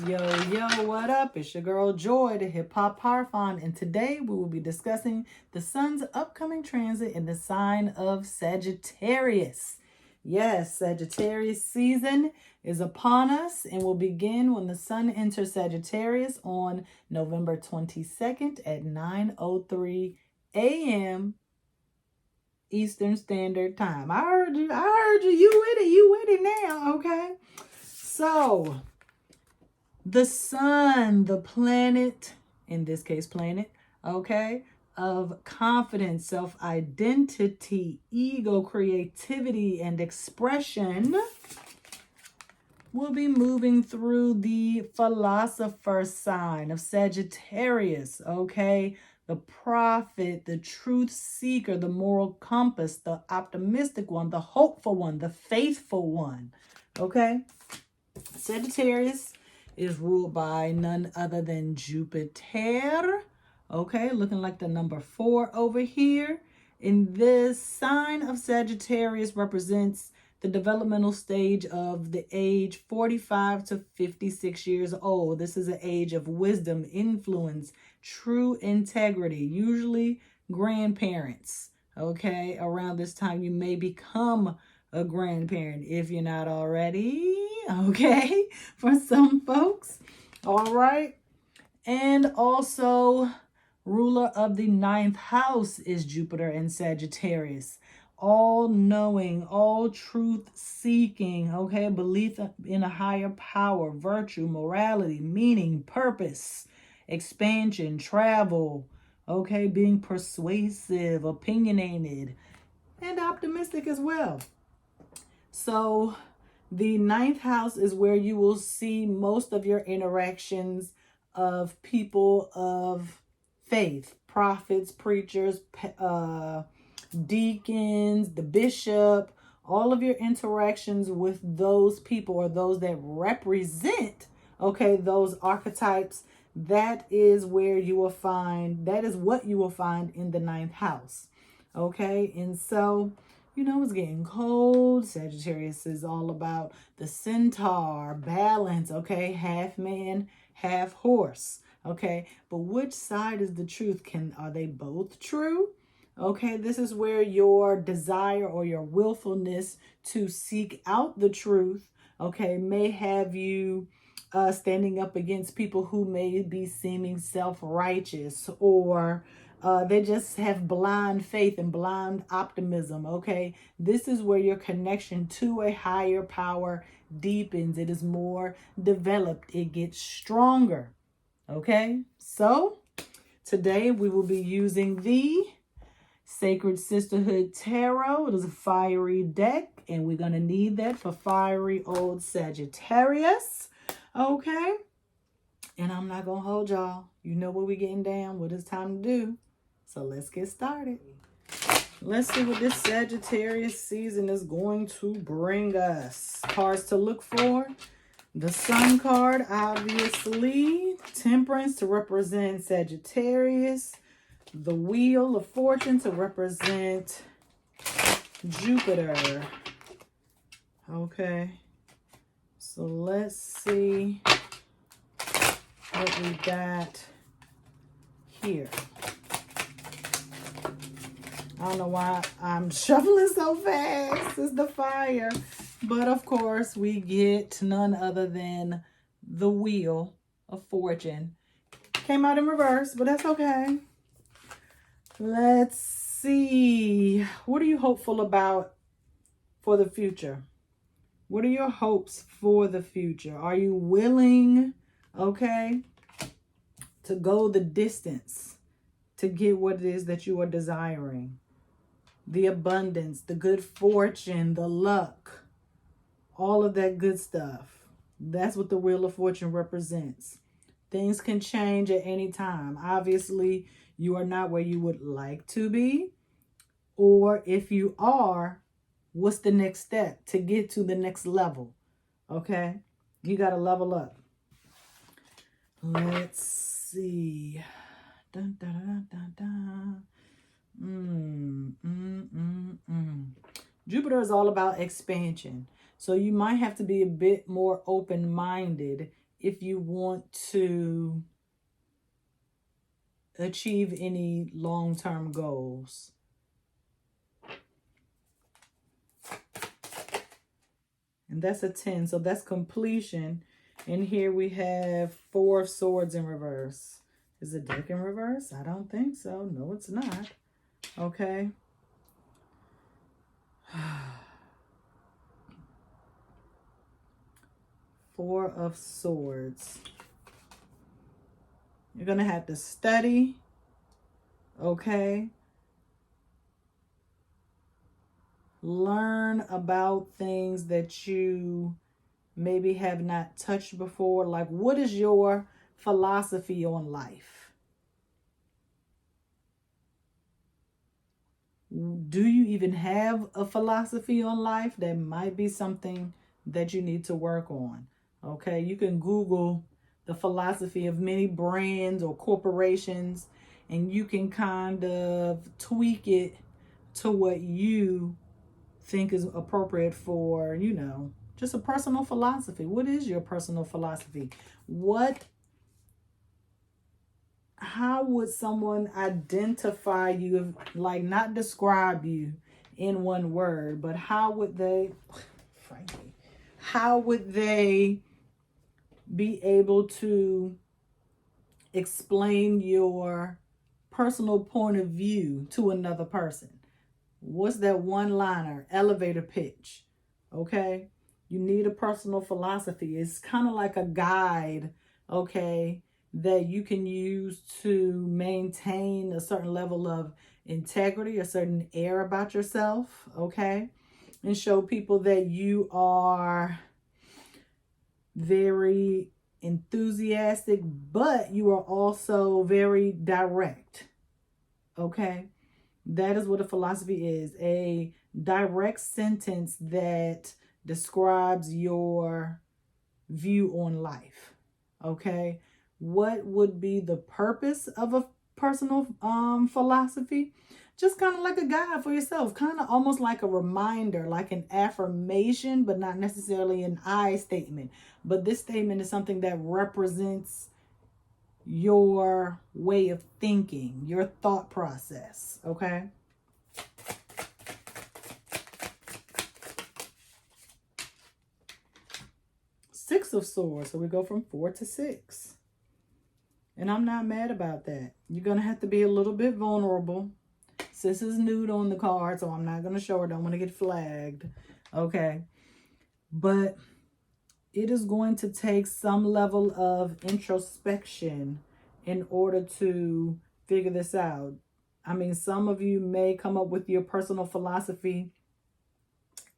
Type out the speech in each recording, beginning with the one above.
Yo, what up? It's your girl Joy, the Hip Hop Parfon, and today we will be discussing the sun's upcoming transit in the sign of Sagittarius. Yes, Sagittarius season is upon us and will begin when the sun enters Sagittarius on November 22nd at 9:03 a.m. Eastern Standard Time. I heard you, you with it now, okay? So, the sun, the planet, in this case planet, okay, of confidence, self-identity, ego, creativity, and expression, will be moving through the philosopher's sign of Sagittarius, okay? The prophet, the truth seeker, the moral compass, the optimistic one, the hopeful one, the faithful one, okay? Sagittarius is ruled by none other than Jupiter. Okay, looking like the number 4 over here. And this sign of Sagittarius represents the developmental stage of the age 45 to 56 years old. This is an age of wisdom, influence, true integrity, usually grandparents. Okay, around this time you may become a grandparent if you're not already, okay, for some folks. All right. And also, ruler of the 9th house is Jupiter in Sagittarius. All knowing, all truth seeking, okay, belief in a higher power, virtue, morality, meaning, purpose, expansion, travel, okay, being persuasive, opinionated, and optimistic as well. So the 9th house is where you will see most of your interactions of people of faith, prophets, preachers, deacons, the bishop, all of your interactions with those people or those that represent, okay, those archetypes. That is where you will find, that is what you will find in the 9th house. Okay, and so, you know, it's getting cold. Sagittarius is all about the centaur, balance, okay? Half man, half horse, okay? But which side is the truth? Are they both true? Okay, this is where your desire or your willfulness to seek out the truth, okay, may have you standing up against people who may be seeming self-righteous, or they just have blind faith and blind optimism, okay? This is where your connection to a higher power deepens. It is more developed. It gets stronger, okay? So today we will be using the Sacred Sisterhood Tarot. It is a fiery deck, and we're going to need that for fiery old Sagittarius, okay? And I'm not going to hold y'all. You know what we're getting down, what it's time to do. So let's get started. Let's see what this Sagittarius season is going to bring us. Cards to look for. The Sun card, obviously. Temperance to represent Sagittarius. The Wheel of Fortune to represent Jupiter. Okay. So let's see what we got here. I don't know why I'm shuffling so fast. It's the fire. But of course, we get none other than the Wheel of Fortune. Came out in reverse, but that's okay. Let's see. What are you hopeful about for the future? What are your hopes for the future? Are you willing, okay, to go the distance to get what it is that you are desiring? The abundance, the good fortune, the luck, all of that good stuff. That's what the Wheel of Fortune represents. Things can change at any time. Obviously, you are not where you would like to be. Or if you are, what's the next step to get to the next level? Okay? You got to level up. Let's see. Dun, dun, dun, dun, dun. Jupiter is all about expansion. So you might have to be a bit more open-minded if you want to achieve any long-term goals. And that's a 10, so that's completion. And here we have 4 of Swords in reverse. Is the deck in reverse? I don't think so. No, it's not. Okay. Four of Swords. You're going to have to study. Okay. Learn about things that you maybe have not touched before. Like, what is your philosophy on life? Do you even have a philosophy on life? That might be something that you need to work on. Okay, you can Google the philosophy of many brands or corporations, and you can kind of tweak it to what you think is appropriate for, you know, just a personal philosophy. What is your personal philosophy? How would someone identify you, like not describe you in one word, but how would they, frankly, how would they be able to explain your personal point of view to another person? What's that one-liner, elevator pitch? Okay? You need a personal philosophy. It's kind of like a guide, okay, that you can use to maintain a certain level of integrity, a certain air about yourself, okay? And show people that you are very enthusiastic, but you are also very direct, okay? That is what a philosophy is, a direct sentence that describes your view on life, okay? What would be the purpose of a personal philosophy? Just kind of like a guide for yourself, kind of almost like a reminder, like an affirmation, but not necessarily an I statement. But this statement is something that represents your way of thinking, your thought process, okay? Six of Swords, so we go from 4 to 6. And I'm not mad about that. You're going to have to be a little bit vulnerable. Sis is nude on the card, so I'm not going to show her. Don't want to get flagged, okay? But it is going to take some level of introspection in order to figure this out. I mean, some of you may come up with your personal philosophy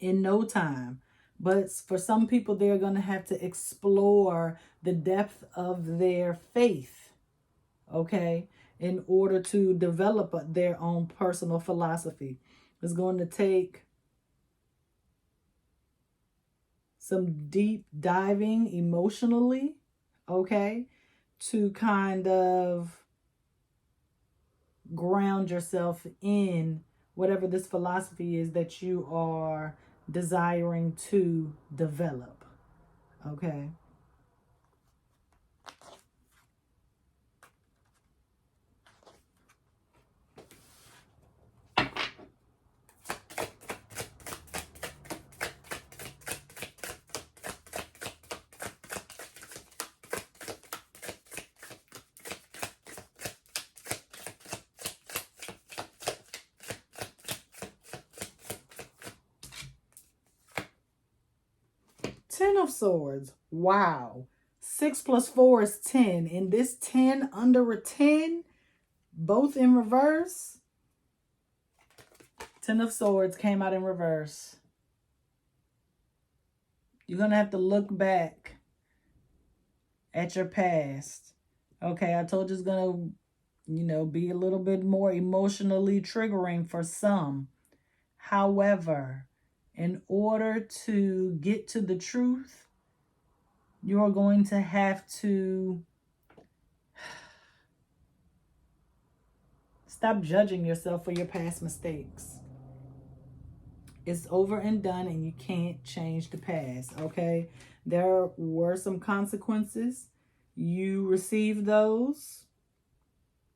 in no time. But for some people, they're going to have to explore the depth of their faith, okay, in order to develop their own personal philosophy. It's going to take some deep diving emotionally, okay, to kind of ground yourself in whatever this philosophy is that you are desiring to develop, okay? Ten of Swords. Wow. 6 plus 4 is 10. And this 10 under a 10, both in reverse. 10 of Swords came out in reverse. You're going to have to look back at your past. Okay, I told you it's going to, be a little bit more emotionally triggering for some. However, in order to get to the truth, you're going to have to stop judging yourself for your past mistakes. It's over and done, and you can't change the past, okay? There were some consequences. You received those.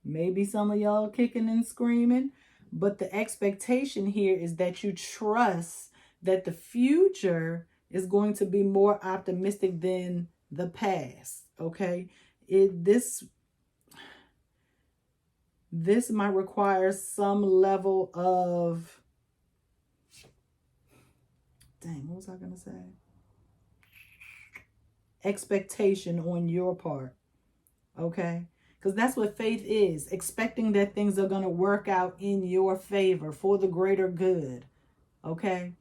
Maybe some of y'all kicking and screaming. But the expectation here is that you trust that the future is going to be more optimistic than the past, okay? This might require some level of, dang, what was I going to say? Expectation on your part, okay? Because that's what faith is, expecting that things are going to work out in your favor for the greater good, okay?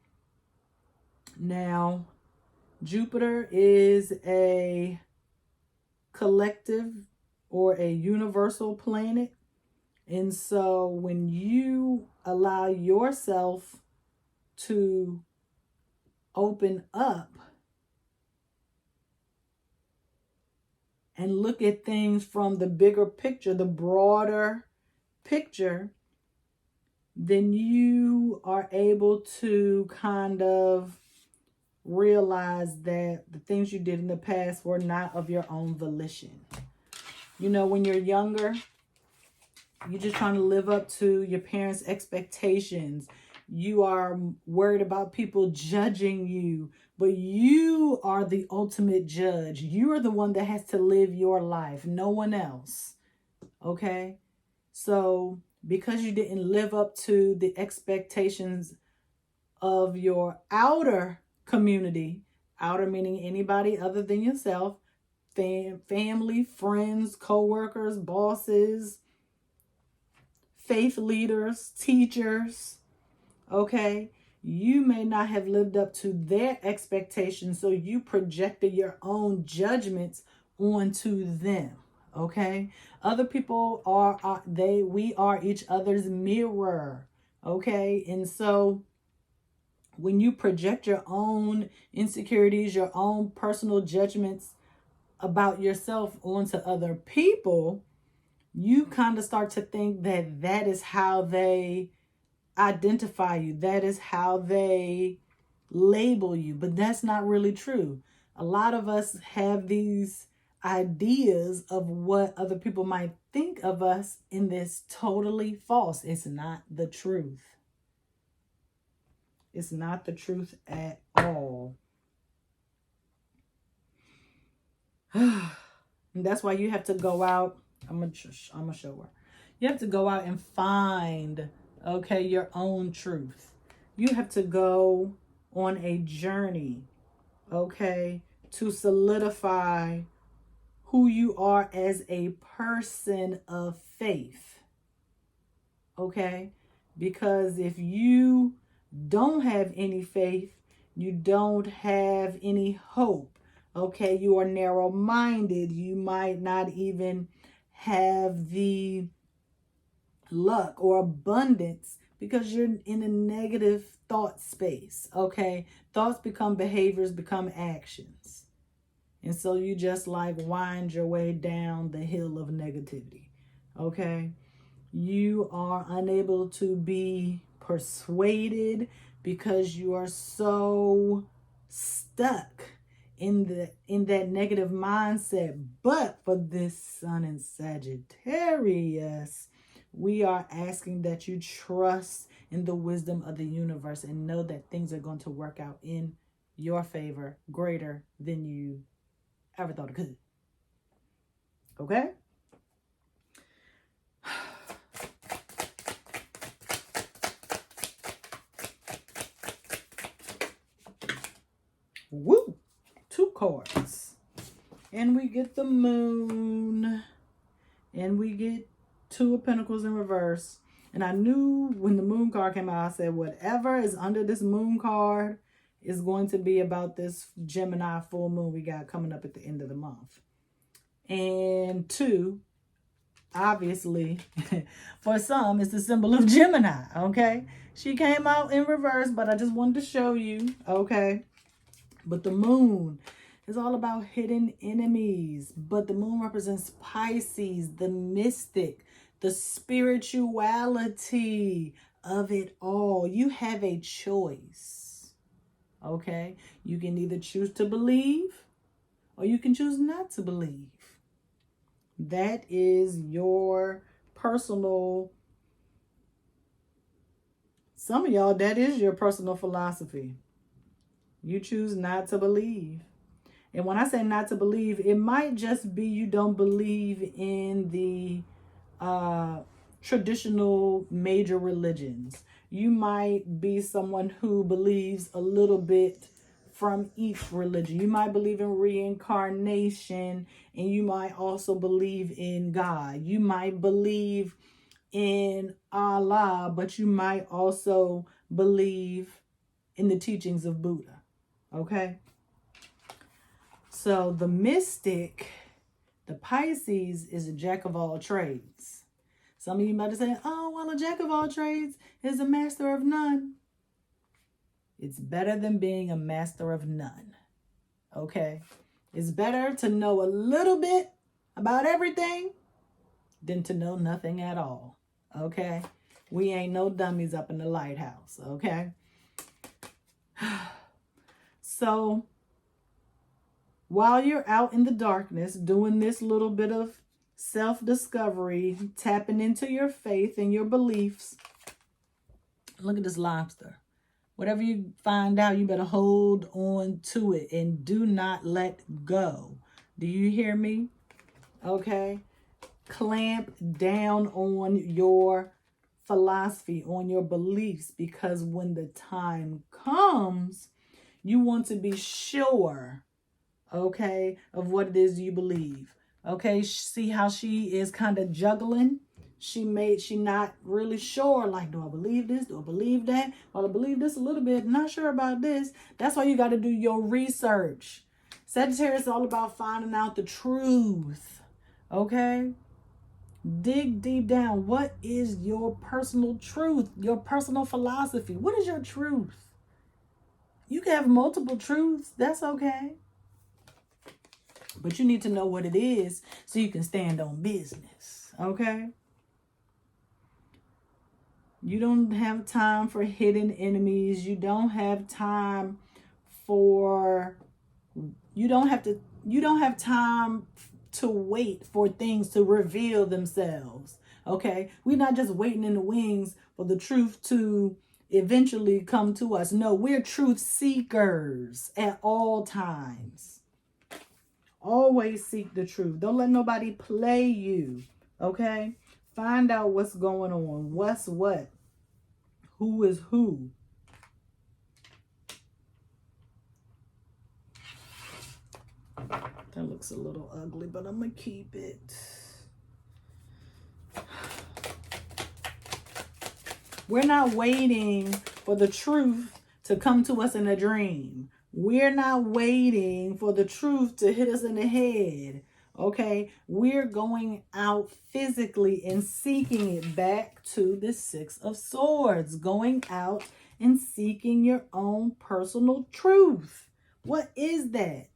Now, Jupiter is a collective or a universal planet. And so when you allow yourself to open up and look at things from the bigger picture, the broader picture, then you are able to kind of realize that the things you did in the past were not of your own volition. You know, when you're younger, you're just trying to live up to your parents' expectations. You are worried about people judging you, but you are the ultimate judge. You are the one that has to live your life, no one else. Okay? So, because you didn't live up to the expectations of your outer community, outer meaning anybody other than yourself, family, friends, co-workers, bosses, faith leaders, teachers, okay? You may not have lived up to their expectations, so you projected your own judgments onto them, okay? Other people we are each other's mirror, okay? And so when you project your own insecurities, your own personal judgments about yourself onto other people, you kind of start to think that that is how they identify you. That is how they label you. But that's not really true. A lot of us have these ideas of what other people might think of us, and that's totally false. It's not the truth. It's not the truth at all. And that's why you have to go out. I'm gonna show her. You have to go out and find, okay, your own truth. You have to go on a journey, okay, to solidify who you are as a person of faith, okay? Because if you don't have any faith, you don't have any hope, okay? You are narrow-minded. You might not even have the luck or abundance because you're in a negative thought space, okay? Thoughts become behaviors, become actions. And so you just like wind your way down the hill of negativity, okay? You are unable to be persuaded because you are so stuck in that negative mindset. But for this Sun in Sagittarius, we are asking that you trust in the wisdom of the universe and know that things are going to work out in your favor greater than you ever thought it could. Okay? Woo! 2 cards. And we get the Moon. And we get 2 of Pentacles in reverse. And I knew when the Moon card came out, I said, whatever is under this Moon card is going to be about this Gemini full moon we got coming up at the end of the month. And 2, obviously, for some, it's the symbol of Gemini, okay? She came out in reverse, but I just wanted to show you, okay? But the Moon is all about hidden enemies. But the Moon represents Pisces, the mystic, the spirituality, of it all. You have a choice. Okay? You can either choose to believe or you can choose not to believe. That is your personal, some of y'all, that is your personal philosophy. You choose not to believe. And when I say not to believe, it might just be you don't believe in the traditional major religions. You might be someone who believes a little bit from each religion. You might believe in reincarnation, and you might also believe in God. You might believe in Allah, but you might also believe in the teachings of Buddha. Okay? So the mystic, the Pisces, is a jack of all trades. Some of you might say, oh, well, a jack of all trades is a master of none. It's better than being a master of none. Okay? It's better to know a little bit about everything than to know nothing at all. Okay? We ain't no dummies up in the lighthouse. Okay? So, while you're out in the darkness doing this little bit of self-discovery, tapping into your faith and your beliefs, look at this lobster. Whatever you find out, you better hold on to it and do not let go. Do you hear me? Okay? Clamp down on your philosophy, on your beliefs, because when the time comes, you want to be sure, okay, of what it is you believe. Okay, see how she is kind of juggling? She not really sure, like, do I believe this? Do I believe that? Well, I believe this a little bit, not sure about this. That's why you got to do your research. Sagittarius is all about finding out the truth. Okay? Dig deep down. What is your personal truth? Your personal philosophy? What is your truth? You can have multiple truths. That's okay. But you need to know what it is so you can stand on business. Okay? You don't have time for hidden enemies. You don't have time for, you don't have time to wait for things to reveal themselves. Okay? We're not just waiting in the wings for the truth to eventually come to us. No, we're truth seekers at all times. Always seek the truth. Don't let nobody play you. Okay? Find out what's going on. What's what? Who is who? That looks a little ugly, but I'm going to keep it. We're not waiting for the truth to come to us in a dream. We're not waiting for the truth to hit us in the head. Okay? We're going out physically and seeking it, back to the Six of Swords. Going out and seeking your own personal truth. What is that?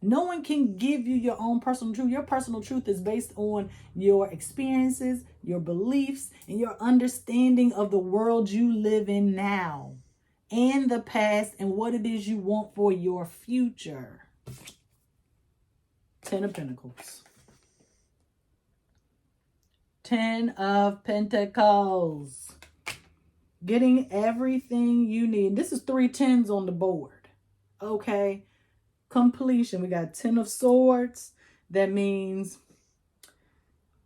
No one can give you your own personal truth. Your personal truth is based on your experiences, your beliefs, and your understanding of the world you live in now, and the past, and what it is you want for your future. 10 of Pentacles. 10 of Pentacles. Getting everything you need. This is 3 10s on the board. Okay? Completion. We got 10 of Swords. That means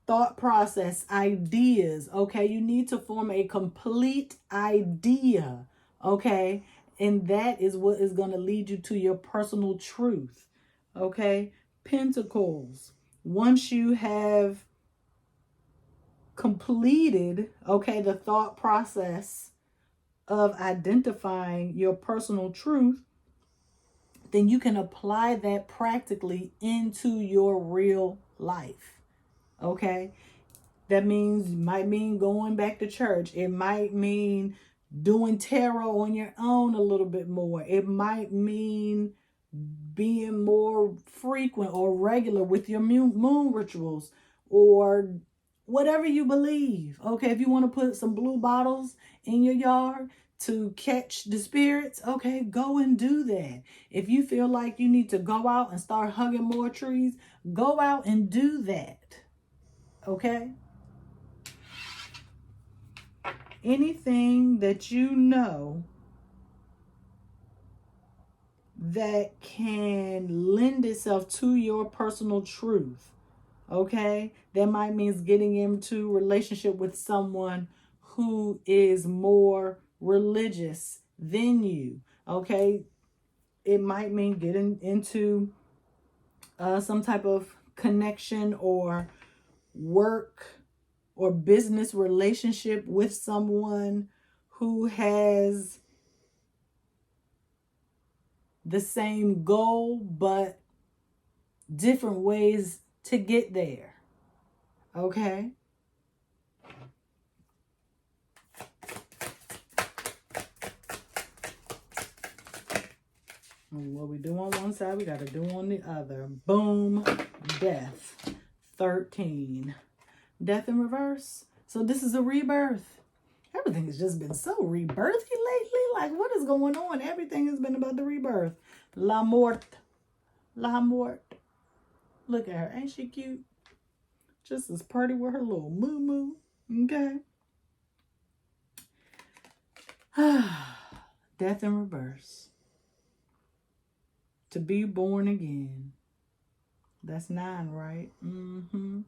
thought process, ideas. Okay? You need to form a complete idea. Okay? And that is what is going to lead you to your personal truth. Okay? Pentacles. Once you have completed, okay, the thought process of identifying your personal truth, then you can apply that practically into your real life. Okay? That might mean going back to church. It might mean doing tarot on your own a little bit more. It might mean being more frequent or regular with your moon rituals, or whatever you believe. Okay, if you want to put some blue bottles in your yard to catch the spirits, okay, go and do that. If you feel like you need to go out and start hugging more trees, go out and do that. Okay? Anything that you know that can lend itself to your personal truth, okay, that might mean getting into relationship with someone who is more religious than you, okay, it might mean getting into some type of connection or work or business relationship with someone who has the same goal but different ways to get there. Okay? What we do on one side, we got to do on the other. Boom. Death. 13. Death in reverse. So this is a rebirth. Everything has just been so rebirthy lately. Like, what is going on? Everything has been about the rebirth. La Mort. La Mort. Look at her. Ain't she cute? Just as pretty with her little moo-moo. Okay. Death in reverse. To be born again. That's 9, right? Mm-hmm.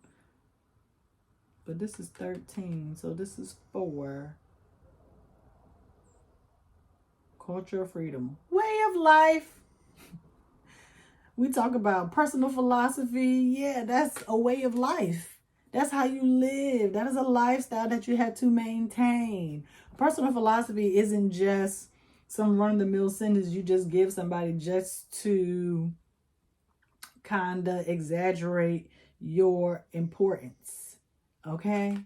But this is 13. So this is 4. Culture of freedom. Way of life. We talk about personal philosophy. Yeah, that's a way of life. That's how you live. That is a lifestyle that you have to maintain. Personal philosophy isn't just some run-of-the-mill sentence you just give somebody just to kind of exaggerate your importance. Okay?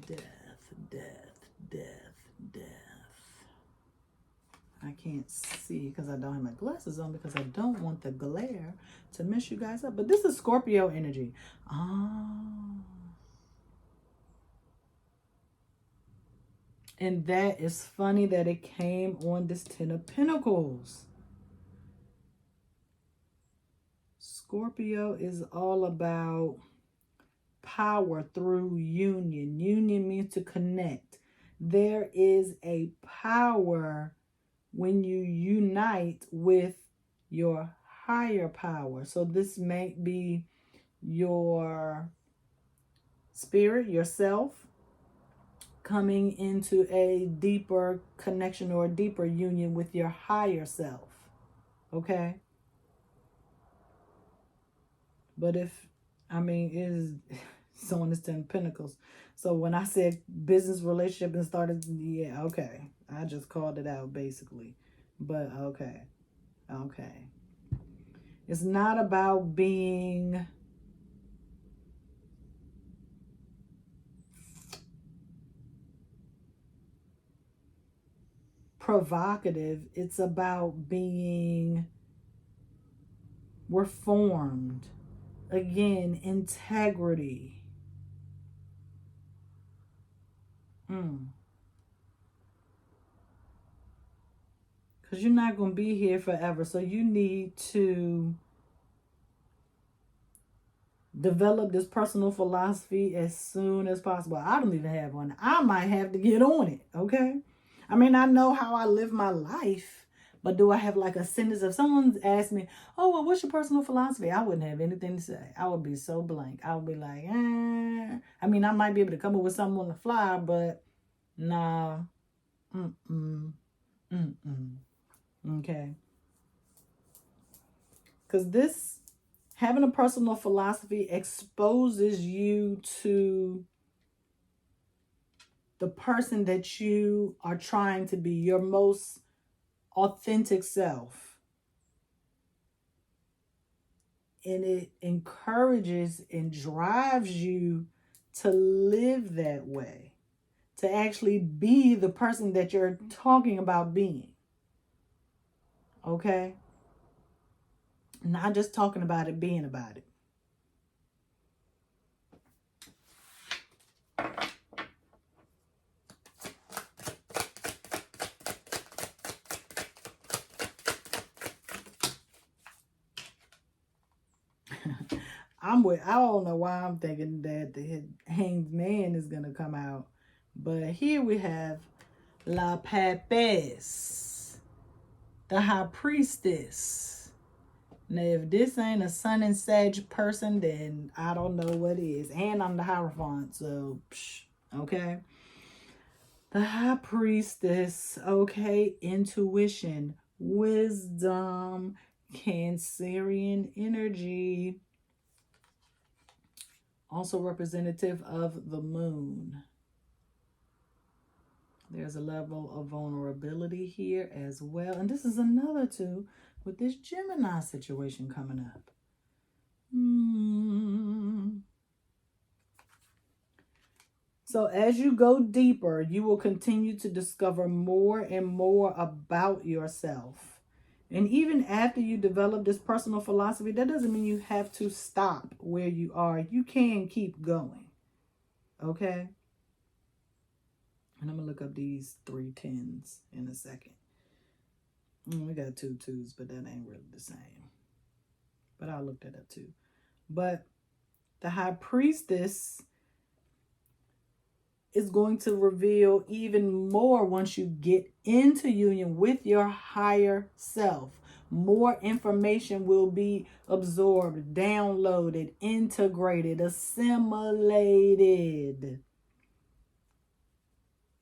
Death, death, death, death. I can't see because I don't have my glasses on because I don't want the glare to mess you guys up. But this is Scorpio energy. Oh. And that is funny that it came on this 10 of Pentacles. Scorpio is all about power through union. Union means to connect. There is a power when you unite with your higher power. So this may be your spirit, yourself, coming into a deeper connection or a deeper union with your higher self. Okay? But is so on this 10 Pentacles. So when I said business relationship and started, yeah, okay. I just called it out basically. But okay. Okay. It's not about being provocative. It's about being reformed. Again, integrity. Because you're not going to be here forever. So you need to develop this personal philosophy as soon as possible. I don't even have one. I might have to get on it, okay? I mean, I know how I live my life, but do I have like a sentence? If someone asked me, oh, well, what's your personal philosophy? I wouldn't have anything to say. I would be so blank. I would be like, eh. I mean, I might be able to come up with something on the fly, but nah. Okay. Because this, having a personal philosophy exposes you to the person that you are trying to be, your most authentic self. And it encourages and drives you to live that way, to actually be the person that you're talking about being. Okay? Not just talking about it, being about it. I don't know why I'm thinking that the Hanged Man is gonna come out. But here we have La Papes, the High Priestess. Now, if this ain't a Sun and Sag person, then I don't know what is. And I'm the Hierophant, so, okay. The High Priestess, okay, intuition, wisdom, Cancerian energy, also representative of the moon. There's a level of vulnerability here as well. And this is another two with this Gemini situation coming up. So as you go deeper, you will continue to discover more and more about yourself. And even after you develop this personal philosophy, that doesn't mean you have to stop where you are. You can keep going. Okay? And I'm going to look up these 3 10s in a second. We got 2 2s, but that ain't really the same. But I'll look that up too. But the High Priestess is going to reveal even more once you get into union with your higher self. More information will be absorbed, downloaded, integrated, assimilated.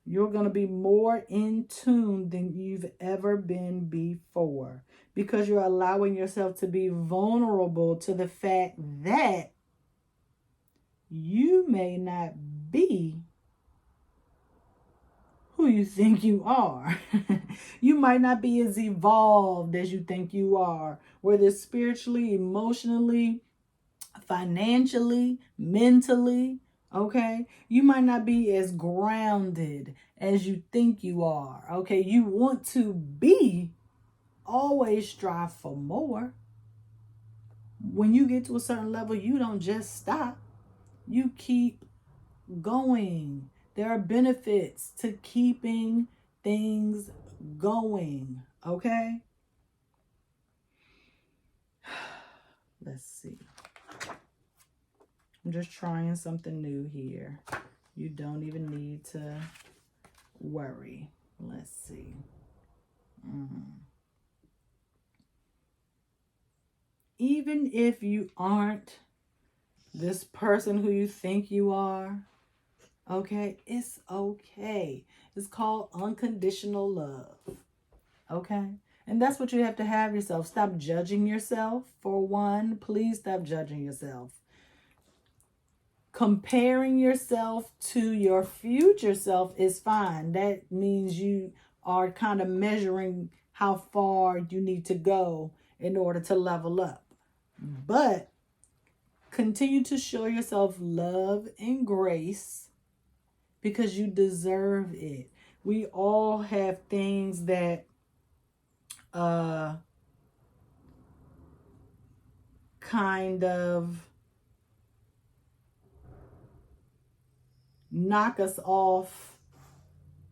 You're going to be more in tune than you've ever been before, because you're allowing yourself to be vulnerable to the fact that you may not be who you think you are. You might not be as evolved as you think you are, whether spiritually, emotionally, financially, mentally. Okay, you might not be as grounded as you think you are. Okay, you want to be, always strive for more. When you get to a certain level, you don't just stop, you keep going. There are benefits to keeping things going. Okay, let's see. I'm just trying something new here. You don't even need to worry. Let's see. Even if you aren't this person who you think you are, okay, it's okay. It's called unconditional love. Okay? And that's what you have to have yourself. Stop judging yourself, for one. Please stop judging yourself. Comparing yourself to your future self is fine. That means you are kind of measuring how far you need to go in order to level up. But continue to show yourself love and grace, because you deserve it. We all have things that kind of knock us off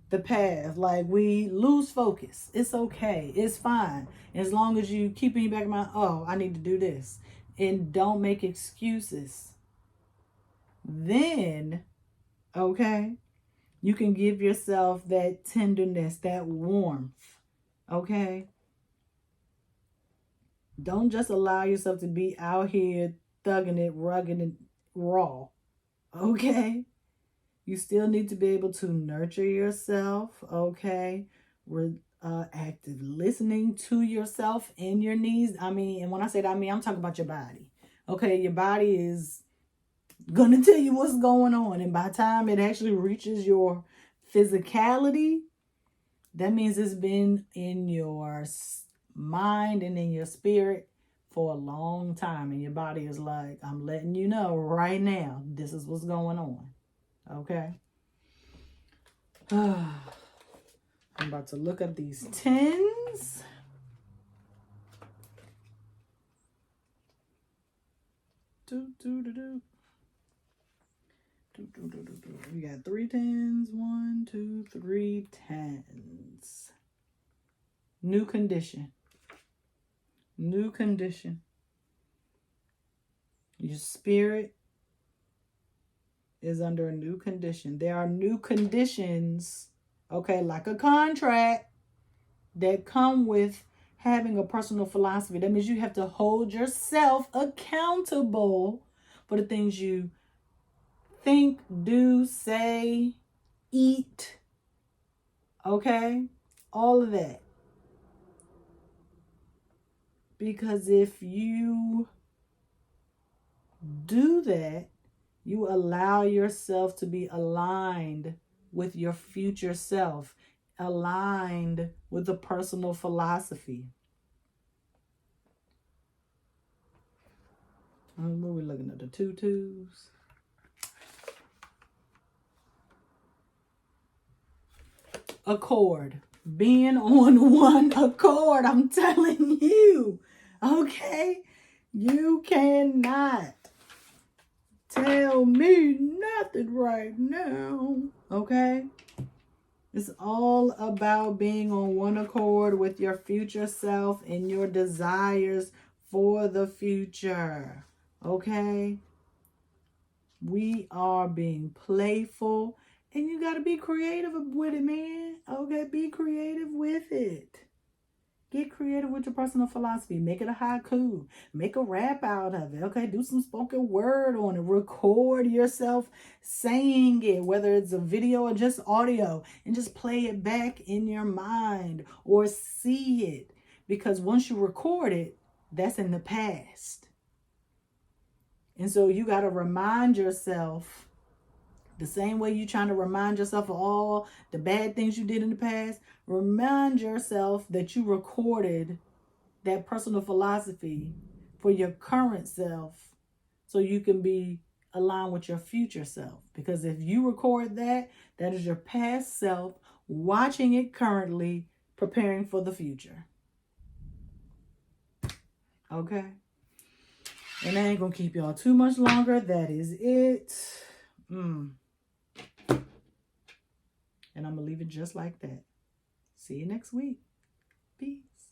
the path. Like, we lose focus. It's okay. It's fine. As long as you keep in your back of mind, oh, I need to do this. And don't make excuses. Then, okay, you can give yourself that tenderness, that warmth. Okay? Don't just allow yourself to be out here thugging it, rugged, and raw. Okay? You still need to be able to nurture yourself. Okay? We're active listening to yourself and your needs. I mean, and when I say that, I mean, I'm talking about your body. Okay? Your body is going to tell you what's going on. And by the time it actually reaches your physicality, that means it's been in your mind and in your spirit for a long time. And your body is like, I'm letting you know right now, this is what's going on. Okay? I'm about to look up these 10s. We got 3 tens. 1, 2, 3 tens. New condition. New condition. Your spirit is under a new condition. There are new conditions, okay, like a contract, that come with having a personal philosophy. That means you have to hold yourself accountable for the things you think, do, say, eat, okay? All of that. Because if you do that, you allow yourself to be aligned with your future self, aligned with a personal philosophy. What are we looking at? The 2 twos. Accord. Being on one accord, I'm telling you. Okay? You cannot tell me nothing right now. Okay? It's all about being on one accord with your future self and your desires for the future. Okay? We are being playful, and you got to be creative with it, man. Okay? Be creative with it. Get creative with your personal philosophy. Make it a haiku. Make a rap out of it. Okay, do some spoken word on it. Record yourself saying it, whether it's a video or just audio, and just play it back in your mind or see it. Because once you record it, that's in the past. And so you got to remind yourself, the same way you're trying to remind yourself of all the bad things you did in the past, remind yourself that you recorded that personal philosophy for your current self so you can be aligned with your future self. Because if you record that, that is your past self watching it currently, preparing for the future. Okay? And I ain't going to keep y'all too much longer. That is it. And I'm going to leave it just like that. See you next week. Peace.